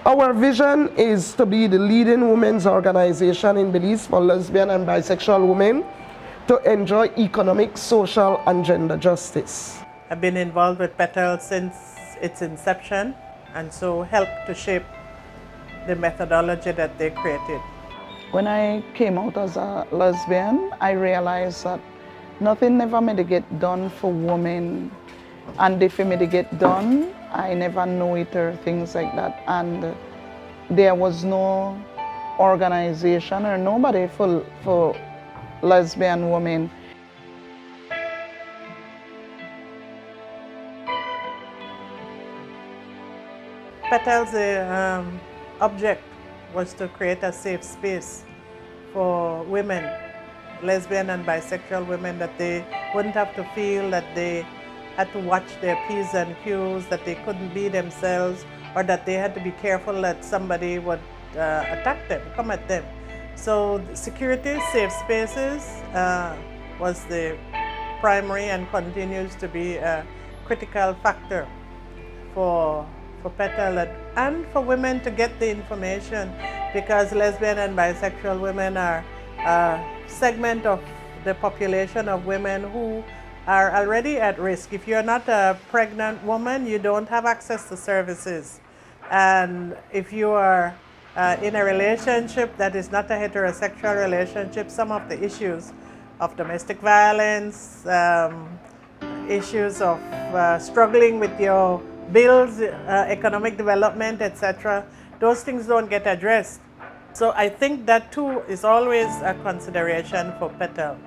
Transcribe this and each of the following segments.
Our vision is to be the leading women's organization in Belize for lesbian and bisexual women to enjoy economic, social, and gender justice. I've been involved with PETAL since its inception, and so helped to shape the methodology that they created. When I came out as a lesbian, I realized that nothing never made it get done for women, and if it made it get done, I never know it or things like that. And there was no organization or nobody for lesbian women. PETAL's object was to create a safe space for women, lesbian and bisexual women, that they wouldn't have to feel that they had to watch their P's and Q's, that they couldn't be themselves, or that they had to be careful that somebody would attack them, come at them. So security, safe spaces was the primary and continues to be a critical factor for PETAL and for women to get the information, because lesbian and bisexual women are a segment of the population of women who are already at risk. If you're not a pregnant woman, you don't have access to services. And if you are in a relationship that is not a heterosexual relationship, some of the issues of domestic violence, issues of struggling with your bills, economic development, etc., those things don't get addressed. So I think that too is always a consideration for PETAL.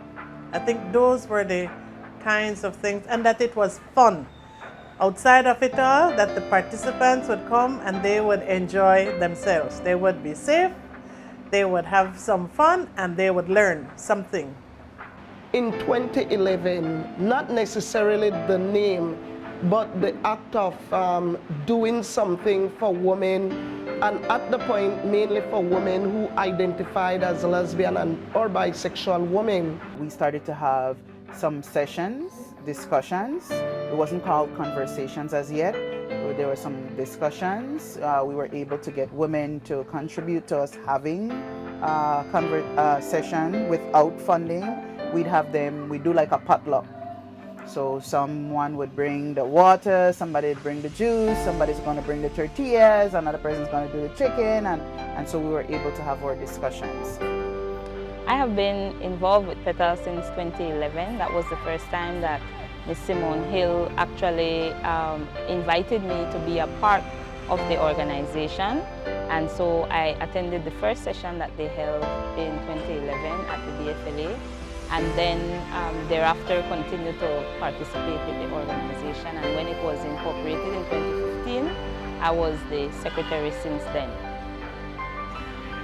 I think those were the kinds of things, and that it was fun. Outside of it all, that the participants would come and they would enjoy themselves. They would be safe, they would have some fun, and they would learn something. In 2011, not necessarily the name, but the act of doing something for women, and at the point mainly for women who identified as lesbian or bisexual women. We started to have some sessions, discussions. It wasn't called conversations as yet. There were some discussions. We were able to get women to contribute to us having a session without funding. We'd do like a potluck. So someone would bring the water, somebody would bring the juice, somebody's going to bring the tortillas, another person's going to do the chicken, and so we were able to have our discussions. I have been involved with PETAL since 2011. That was the first time that Ms. Simone Hill actually invited me to be a part of the organization. And so I attended the first session that they held in 2011 at the DFLA. And then thereafter continued to participate with the organization. And when it was incorporated in 2015, I was the secretary since then.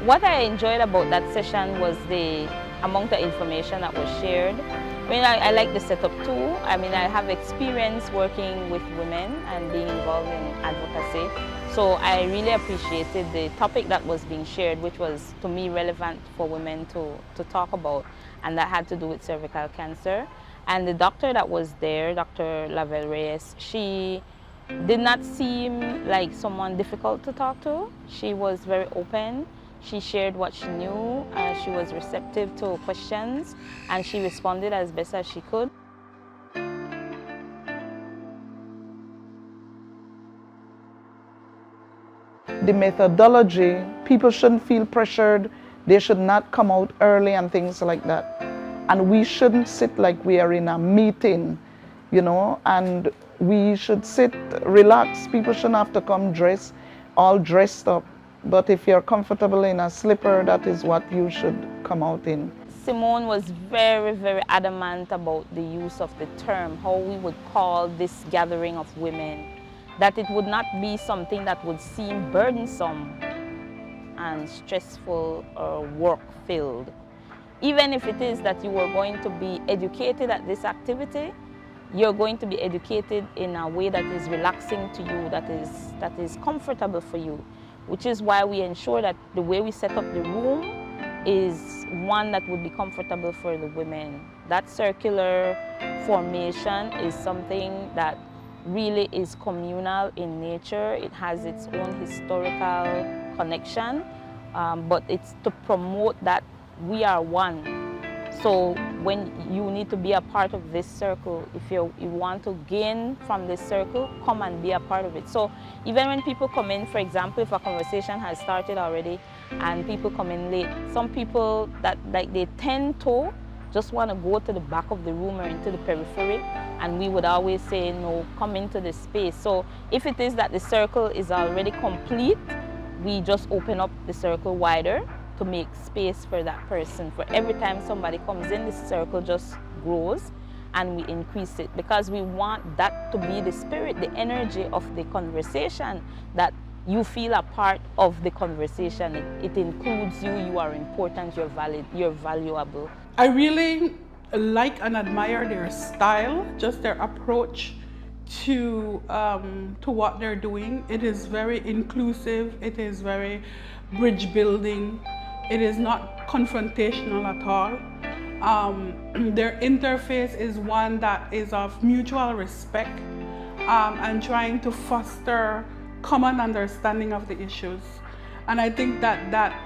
What I enjoyed about that session was the amount of information that was shared. I mean, I like the setup too. I mean, I have experience working with women and being involved in advocacy. So I really appreciated the topic that was being shared, which was, to me, relevant for women to talk about, and that had to do with cervical cancer. And the doctor that was there, Dr. Lavelle Reyes, she did not seem like someone difficult to talk to. She was very open. She shared what she knew. She was receptive to questions, and she responded as best as she could. The methodology, people shouldn't feel pressured. They should not come out early and things like that. And we shouldn't sit like we are in a meeting, you know, and we should sit, relax. People shouldn't have to come all dressed up. But if you're comfortable in a slipper, that is what you should come out in. Simone was very, very adamant about the use of the term, how we would call this gathering of women, that it would not be something that would seem burdensome and stressful or work-filled. Even if it is that you are going to be educated at this activity, you're going to be educated in a way that is relaxing to you, that is comfortable for you, which is why we ensure that the way we set up the room is one that would be comfortable for the women. That circular formation is something that really is communal in nature. It has its own historical connection, but it's to promote that we are one. So when you need to be a part of this circle, if you want to gain from this circle, come and be a part of it. So even when people come in, for example, if a conversation has started already and people come in late, some people that like they tend to just want to go to the back of the room or into the periphery, and we would always say, no, come into the space. So if it is that the circle is already complete, we just open up the circle wider to make space for that person. For every time somebody comes in, the circle just grows and we increase it, because we want that to be the spirit, the energy of the conversation, that you feel a part of the conversation. It includes you, you are important, you're valid, you're valuable. I really like and admire their style, just their approach to what they're doing. It is very inclusive, it is very bridge building, it is not confrontational at all. Their interface is one that is of mutual respect and trying to foster common understanding of the issues. And I think that that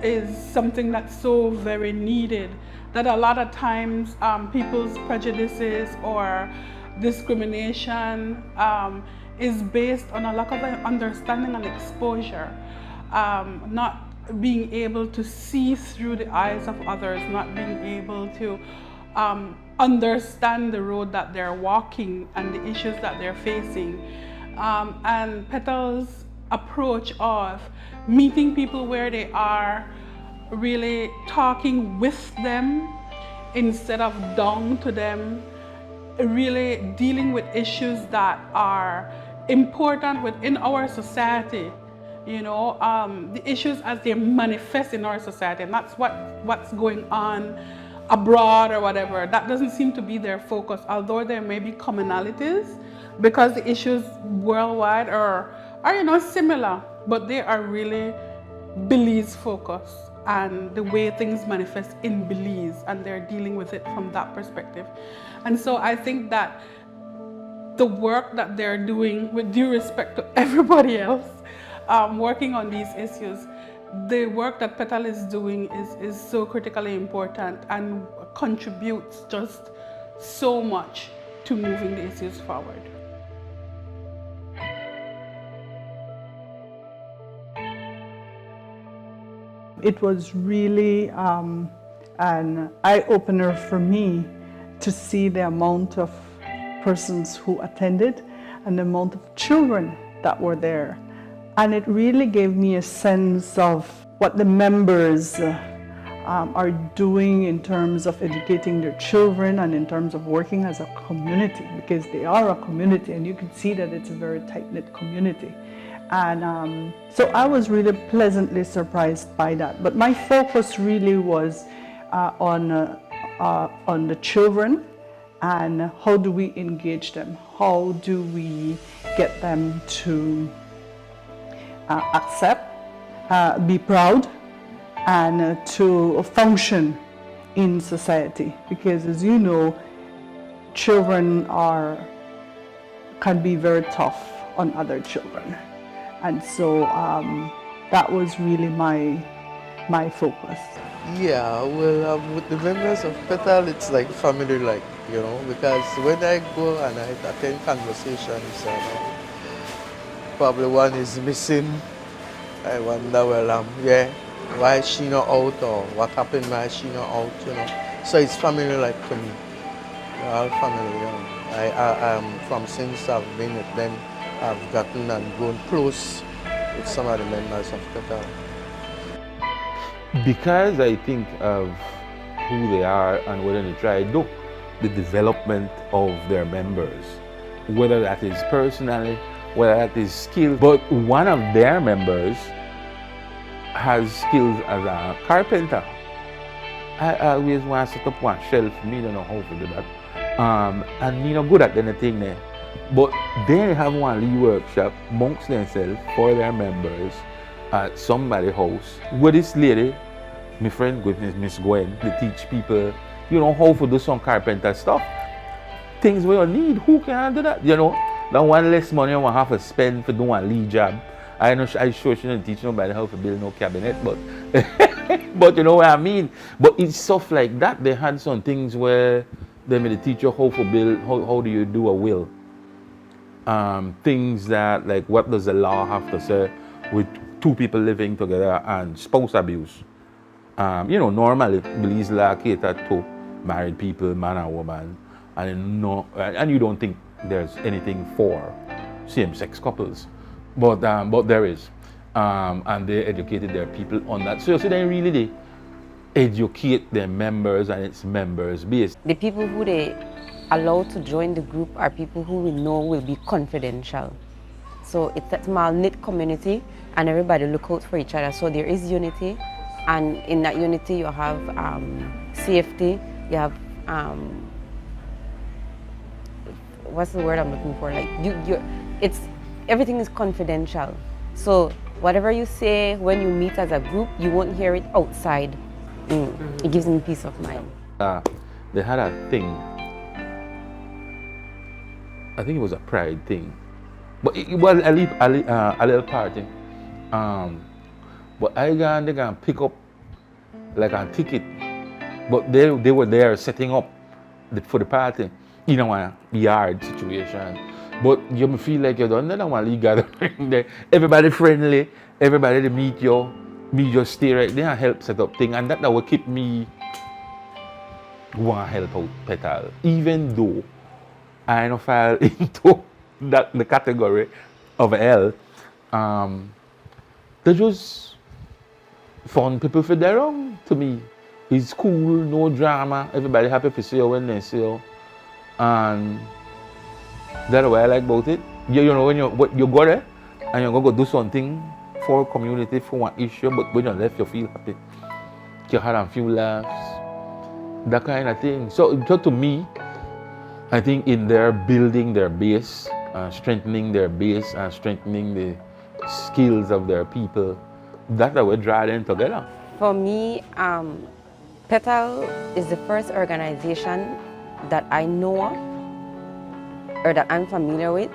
is something that's so very needed, that a lot of times people's prejudices or discrimination is based on a lack of understanding and exposure, not being able to see through the eyes of others, not being able to understand the road that they're walking and the issues that they're facing. And PETAL's approach of meeting people where they are, really talking with them instead of down to them, really dealing with issues that are important within our society, you know, the issues as they manifest in our society, and that's what's going on abroad or whatever. That doesn't seem to be their focus, although there may be commonalities because the issues worldwide are you know, similar, but they are really Belize focused and the way things manifest in Belize, and they're dealing with it from that perspective. And so I think that the work that they're doing, with due respect to everybody else working on these issues, the work that PETAL is doing is so critically important and contributes just so much to moving the issues forward. It was really an eye-opener for me to see the amount of persons who attended and the amount of children that were there. And it really gave me a sense of what the members are doing in terms of educating their children and in terms of working as a community, because they are a community and you can see that it's a very tight-knit community. And so I was really pleasantly surprised by that. But my focus really was on the children and how do we engage them? How do we get them to accept, be proud, and to function in society? Because as you know, children can be very tough on other children. And so that was really my focus. Yeah, well, with the members of PETAL, it's like family-like, you know, because when I go and I attend conversations, probably one is missing. I wonder, well, yeah, why is she not out, or what happened, why is she not out, you know. So it's family-like to me. We're all family, you know. I from since I've been with them, I've gotten and grown close with some of the members of PETAL. Because I think of who they are and what they try to do, the development of their members, whether that is personally, whether that is skill. But one of their members has skills as a carpenter. I always want to set up one shelf, me don't know how to do that. And me not good at anything there. But they have one little workshop amongst themselves for their members at somebody's house. With this lady, my friend Miss Gwen, they teach people, you know, how to do some carpenter stuff. Things we all need, who can do that, you know? That one less money I want to have to spend for doing a lead job. I know I sure shouldn't teach nobody how to build no cabinet, but but you know what I mean. But it's stuff like that. They had some things where they made teach you how to build, how do you do a will. Things that like what does the law have to say with two people living together and spouse abuse. You know, normally Belize law cater to married people, man and woman, and you don't think there's anything for same-sex couples. But there is, and they educated their people on that. So they really educate their members and its members base. The people who they allow to join the group are people who we know will be confidential. So it's a small knit community, and everybody look out for each other. So there is unity, and in that unity you have safety. You have what's the word I'm looking for? Like everything is confidential. So whatever you say when you meet as a group, you won't hear it outside. It gives me peace of mind. They had a thing. I think it was a pride thing, but it was a little party. But they gonna pick up like a ticket, but they were there setting up for the party. You know, a yard situation. But you feel like you don't know one league gathering there. Everybody friendly, everybody to meet you just stay right there and help set up things, and that will keep me want to help out PETAL, even though I don't fall into the category of L. They're just fun people for their own to me. It's cool, no drama, everybody happy to see you when they see you. And that's what I like about it. You know, when you go there and you're going to go do something for community, for one issue, but when you left, you feel happy. You had a few laughs, that kind of thing. So to me, I think in their building their base, strengthening their base, and strengthening the skills of their people, that's how we draw them together. For me, PETAL is the first organization that I know of, or that I'm familiar with,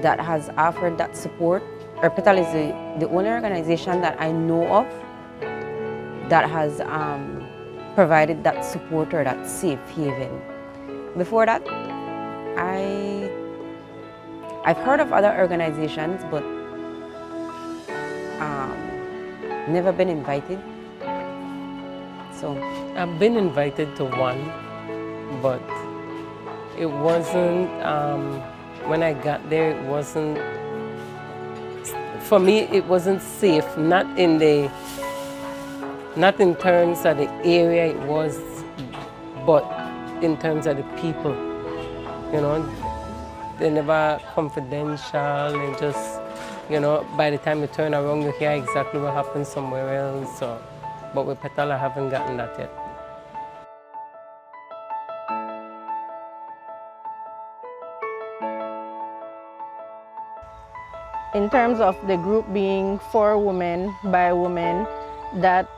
that has offered that support. Or PETAL is the only organization that I know of that has provided that support or that safe haven. Before that, I've heard of other organizations, but never been invited. So I've been invited to one, but it wasn't, when I got there, it wasn't, for me, it wasn't safe, not in terms of the area it was, but in terms of the people, you know. They're never confidential, and just, you know, by the time you turn around, you hear exactly what happened somewhere else. So, but with PETAL, I haven't gotten that yet. In terms of the group being for women, by women, that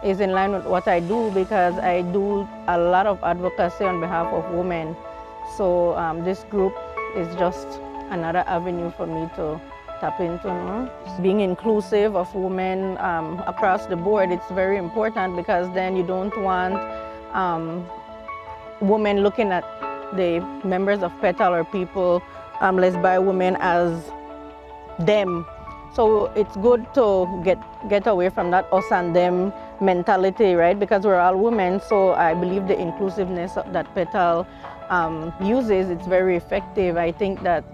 is in line with what I do, because I do a lot of advocacy on behalf of women. So this group is just another avenue for me to tap into. Being inclusive of women across the board, it's very important, because then you don't want women looking at the members of PETAL or people, lesbian women, as them. So it's good to get away from that us and them mentality, right? Because we're all women. So I believe the inclusiveness that PETAL uses, it's very effective. I think that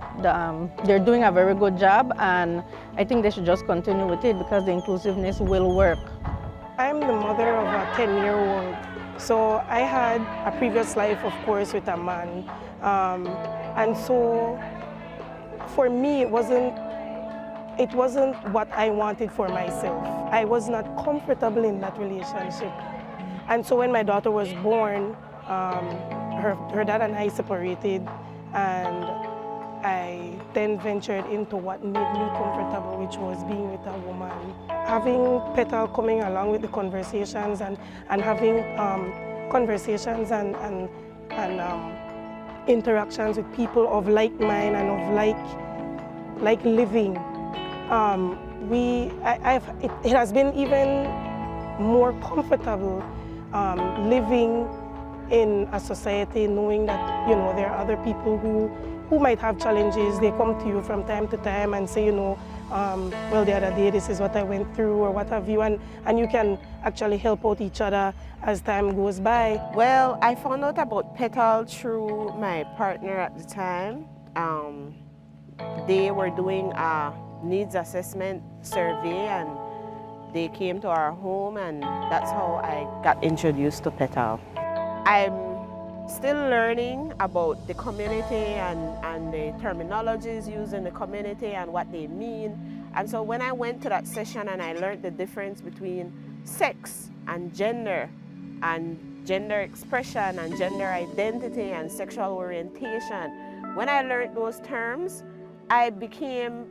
they're doing a very good job, and I think they should just continue with it, because the inclusiveness will work. I'm the mother of a 10-year-old. So I had a previous life, of course, with a man. And so for me, it wasn't what I wanted for myself. I was not comfortable in that relationship. And so when my daughter was born, her dad and I separated, and I then ventured into what made me comfortable, which was being with a woman. Having PETAL coming along with the conversations and having conversations and interactions with people of like mind and of like living. It has been even more comfortable living in a society, knowing that there are other people who might have challenges. They come to you from time to time and say, well, the other day this is what I went through or what have you, and you can actually help out each other as time goes by. Well, I found out about PETAL through my partner at the time. They were doing a needs assessment survey and they came to our home, and that's how I got introduced to PETAL. I'm still learning about the community and the terminologies used in the community and what they mean. And so when I went to that session and I learned the difference between sex and gender expression and gender identity and sexual orientation, when I learned those terms, I became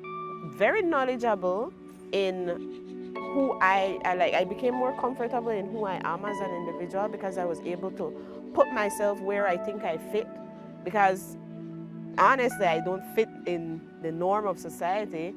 very knowledgeable in who I became more comfortable in who I am as an individual, because I was able to put myself where I think I fit, because honestly I don't fit in the norm of society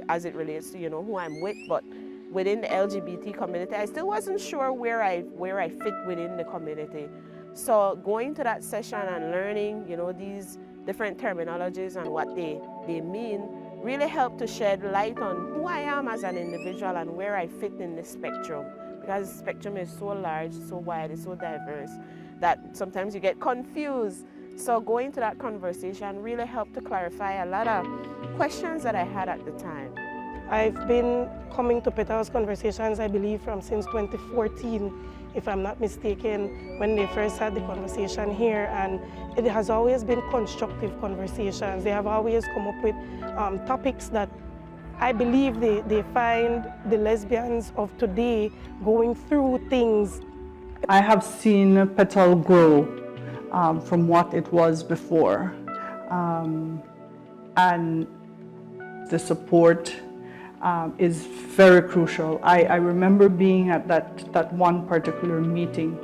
as it relates to who I'm with, but within the LGBT community I still wasn't sure where I fit within the community. So going to that session and learning these different terminologies and what they mean really helped to shed light on who I am as an individual and where I fit in the spectrum, because the spectrum is so large, so wide, it's so diverse that sometimes you get confused. So going to that conversation really helped to clarify a lot of questions that I had at the time. I've been coming to PETAL's conversations, I believe, since 2014, if I'm not mistaken, when they first had the conversation here, and it has always been constructive conversations. They have always come up with topics that I believe they find the lesbians of today going through things. I have seen PETAL grow from what it was before, and the support is very crucial. I remember being at that one particular meeting,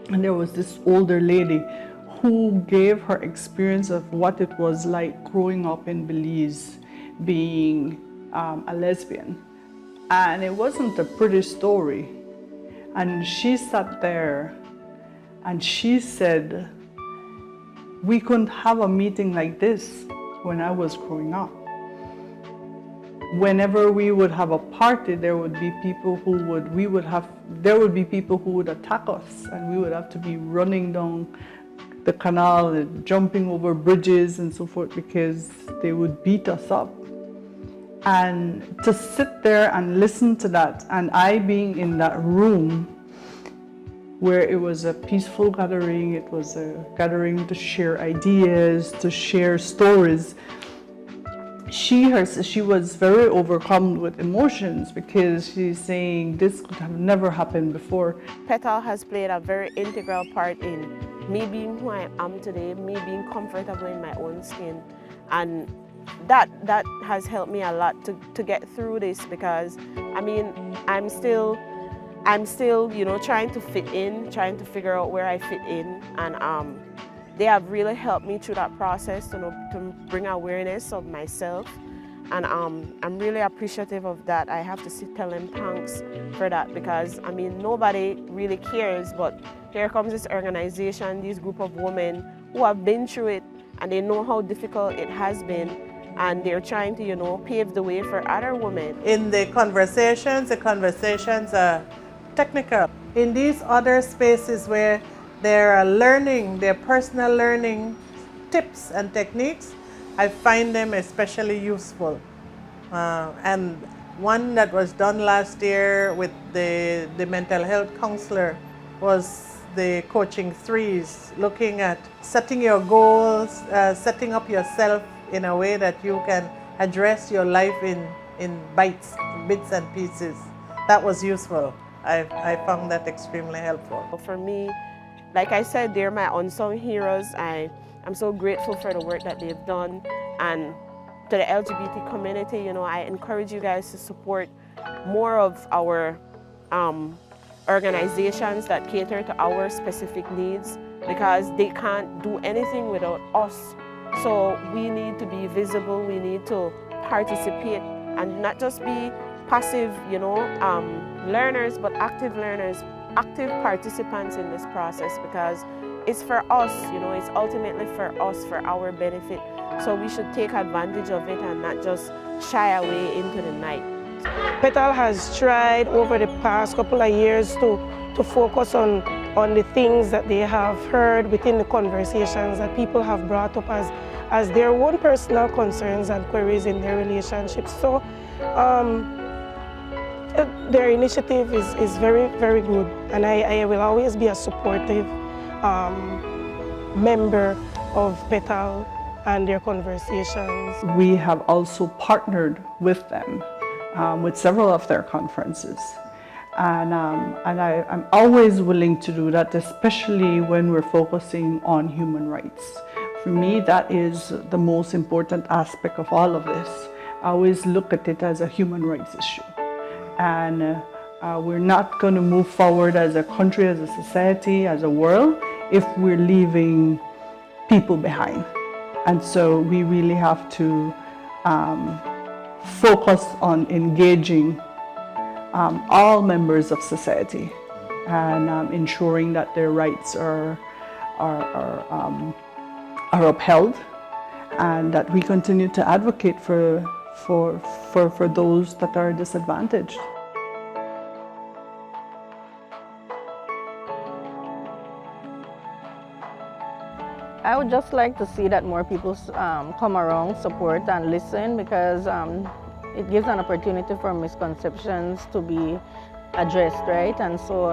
and there was this older lady who gave her experience of what it was like growing up in Belize, being a lesbian. And it wasn't a pretty story. And she sat there and she said, we couldn't have a meeting like this when I was growing up. Whenever we would have a party, there would be people who would attack us, and we would have to be running down the canal and jumping over bridges and so forth, because they would beat us up. And to sit there and listen to that, and I being in that room where it was a peaceful gathering, it was a gathering to share ideas, to share stories, she was very overcome with emotions, because she's saying this could have never happened before. PETAL has played a very integral part in me being who I am today, me being comfortable in my own skin, and that has helped me a lot to get through this, because I mean I'm still trying to fit in, trying to figure out where I fit in, and they have really helped me through that process to bring awareness of myself, and I'm really appreciative of that. I have to tell them thanks for that, because I mean nobody really cares, but here comes this organization, this group of women who have been through it, and they know how difficult it has been, and they're trying to pave the way for other women. In the conversations are technical. In these other spaces where they're learning, their personal learning tips and techniques, I find them especially useful. And one that was done last year with the mental health counselor was the coaching threes, looking at setting your goals, setting up yourself in a way that you can address your life in bits and pieces. That was useful. I found that extremely helpful. For me, like I said, they're my unsung heroes. I'm so grateful for the work that they've done. And to the LGBT community, I encourage you guys to support more of our organizations that cater to our specific needs, because they can't do anything without us. So we need to be visible, we need to participate and not just be passive, learners, but active learners, active participants in this process, because it's for us, it's ultimately for us, for our benefit. So we should take advantage of it and not just shy away into the night. PETAL has tried over the past couple of years to focus on the things that they have heard within the conversations that people have brought up as their own personal concerns and queries in their relationships. So their initiative is very, very good, and I will always be a supportive member of PETAL and their conversations. We have also partnered with them with several of their conferences. And I'm always willing to do that, especially when we're focusing on human rights. For me, that is the most important aspect of all of this. I always look at it as a human rights issue. And we're not going to move forward as a country, as a society, as a world, if we're leaving people behind. And so we really have to focus on engaging all members of society and ensuring that their rights are upheld, and that we continue to advocate for those that are disadvantaged. I would just like to see that more people come around, support and listen, because it gives an opportunity for misconceptions to be addressed, right? And so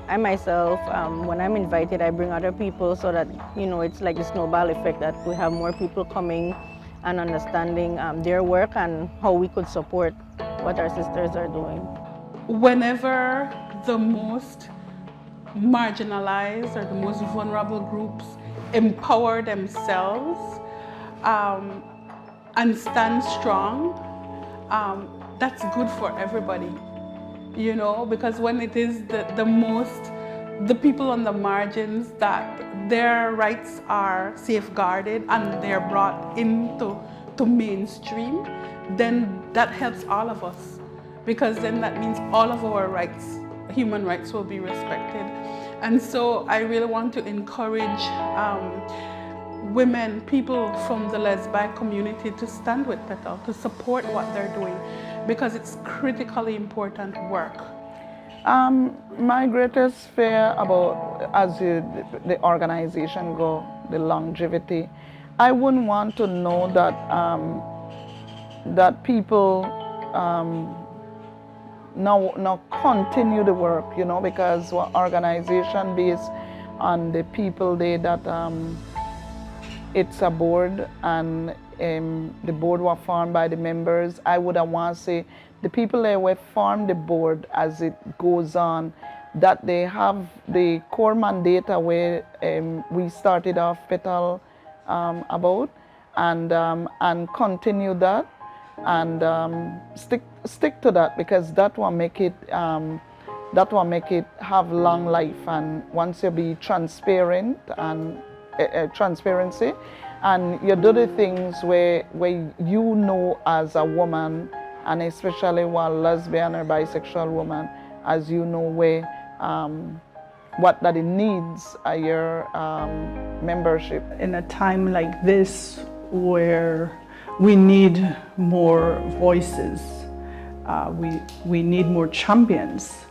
I myself, when I'm invited, I bring other people so that, it's like the snowball effect, that we have more people coming and understanding their work and how we could support what our sisters are doing. Whenever the most marginalized or the most vulnerable groups empower themselves and stand strong, that's good for everybody, because when it is the people on the margins that their rights are safeguarded and they're brought into mainstream, then that helps all of us, because then that means all of our rights, human rights, will be respected. And so I really want to encourage women, people from the lesbian community, to stand with PETAL, to support what they're doing, because it's critically important work. My greatest fear about, as the organization go, the longevity, I wouldn't want to know that that people now continue the work, because our organization based on the people there that it's a board, and the board was formed by the members. I would want to say the people that will form the board as it goes on, that they have the core mandate where we started off PETAL about, and continue that, and stick to that, because that will make it have long life. And once you be transparent and transparency, and you do the things where as a woman, and especially while lesbian or bisexual woman, as where what that it needs are your membership. In a time like this, where we need more voices, we need more champions,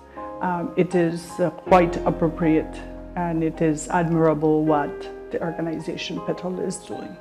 it is quite appropriate, and it is admirable what the organization PETAL is doing.